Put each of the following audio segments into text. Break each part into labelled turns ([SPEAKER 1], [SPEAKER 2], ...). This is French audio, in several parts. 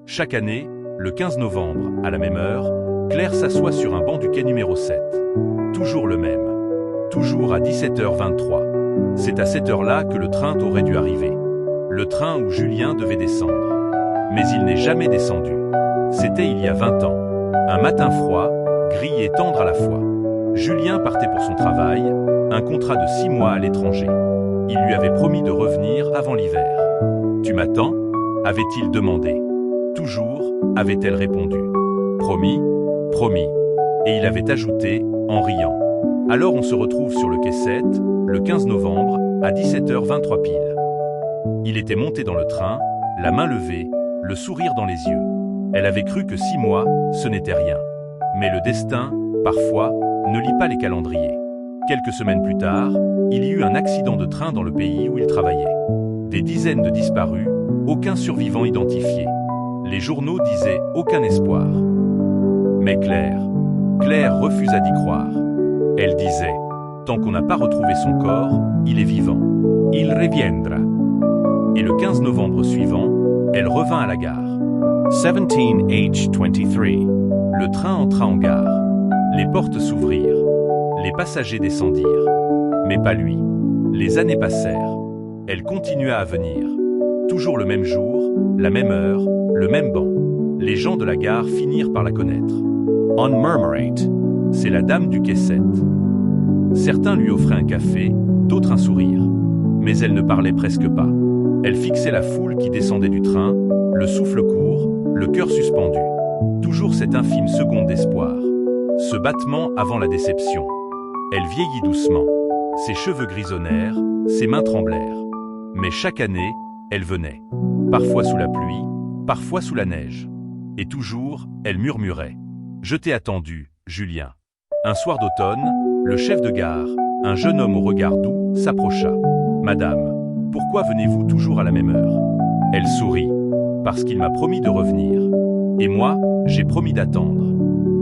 [SPEAKER 1] Chaque année, le 15 novembre, à la même heure, Claire s'assoit sur un banc du quai numéro 7. Toujours le même. Toujours à 17h23. C'est à cette heure-là que le train aurait dû arriver. Le train où Julien devait descendre. Mais il n'est jamais descendu. C'était il y a 20 ans. Un matin froid, gris et tendre à la fois. Julien partait pour son travail, un contrat de 6 mois à l'étranger. Il lui avait promis de revenir avant l'hiver. « Tu m'attends » avait-il demandé. Toujours, avait-elle répondu. « Promis, promis. » Et il avait ajouté, en riant. Alors on se retrouve sur le quai 7, le 15 novembre, à 17h23 pile. Il était monté dans le train, la main levée, le sourire dans les yeux. Elle avait cru que 6 mois, ce n'était rien. Mais le destin, parfois, ne lit pas les calendriers. Quelques semaines plus tard, il y eut un accident de train dans le pays où il travaillait. Des dizaines de disparus, aucun survivant identifié. Les journaux disaient aucun espoir. Mais Claire refusa d'y croire. Elle disait, tant qu'on n'a pas retrouvé son corps, il est vivant. Il reviendra. Et le 15 novembre suivant, elle revint à la gare.
[SPEAKER 2] 17H23.
[SPEAKER 1] Le train entra en gare. Les portes s'ouvrirent. Les passagers descendirent. Mais pas lui. Les années passèrent. Elle continua à venir. Toujours le même jour, la même heure, le même banc. Les gens de la gare finirent par la connaître.
[SPEAKER 2] On murmurate.
[SPEAKER 1] C'est la dame du quai 7. Certains lui offraient un café, d'autres un sourire. Mais elle ne parlait presque pas. Elle fixait la foule qui descendait du train, le souffle court, le cœur suspendu. Toujours cette infime seconde d'espoir. Ce battement avant la déception. Elle vieillit doucement. Ses cheveux grisonnèrent, ses mains tremblèrent. Mais chaque année, elle venait. Parfois sous la pluie, parfois sous la neige. Et toujours, elle murmurait. « Je t'ai attendu, Julien. » Un soir d'automne, le chef de gare, un jeune homme au regard doux, s'approcha. « Madame, pourquoi venez-vous toujours à la même heure ?» Elle sourit. « Parce qu'il m'a promis de revenir. Et moi, j'ai promis d'attendre. »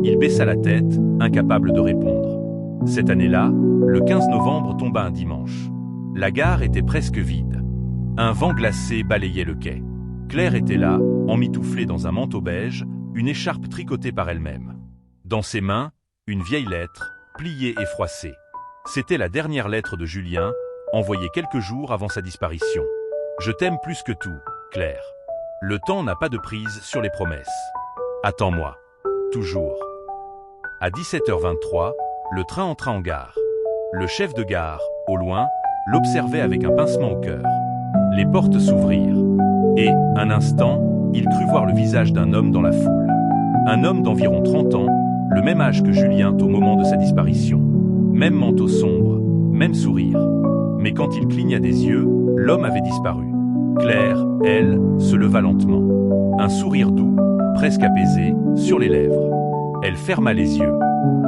[SPEAKER 1] Il baissa la tête, incapable de répondre. Cette année-là, le 15 novembre tomba un dimanche. La gare était presque vide. Un vent glacé balayait le quai. Claire était là, emmitouflée dans un manteau beige, une écharpe tricotée par elle-même. Dans ses mains, une vieille lettre, pliée et froissée. C'était la dernière lettre de Julien, envoyée quelques jours avant sa disparition. « Je t'aime plus que tout, Claire. Le temps n'a pas de prise sur les promesses. Attends-moi. Toujours. » À 17h23, le train entra en gare. Le chef de gare, au loin, l'observait avec un pincement au cœur. Les portes s'ouvrirent. Et, un instant, il crut voir le visage d'un homme dans la foule. Un homme d'environ 30 ans, le même âge que Julien au moment de sa disparition. Même manteau sombre, même sourire. Mais quand il cligna des yeux, l'homme avait disparu. Claire, elle, se leva lentement. Un sourire doux, presque apaisé, sur les lèvres. Elle ferma les yeux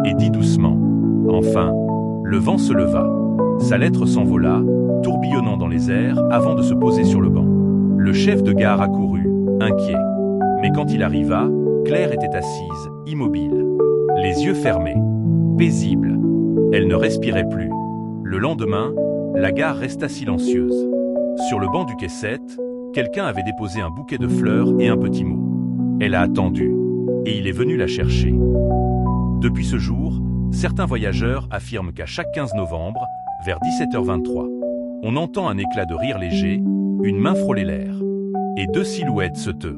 [SPEAKER 1] et dit doucement. Enfin, le vent se leva. Sa lettre s'envola, tourbillonnant dans les airs avant de se poser sur le banc. Le chef de gare accourut, inquiet. Mais quand il arriva, Claire était assise, immobile. Les yeux fermés, paisible. Elle ne respirait plus. Le lendemain, la gare resta silencieuse. Sur le banc du quai 7, quelqu'un avait déposé un bouquet de fleurs et un petit mot. Elle a attendu, et il est venu la chercher. Depuis ce jour, certains voyageurs affirment qu'à chaque 15 novembre, vers 17h23, on entend un éclat de rire léger, une main frôler l'air, et deux silhouettes se teurent.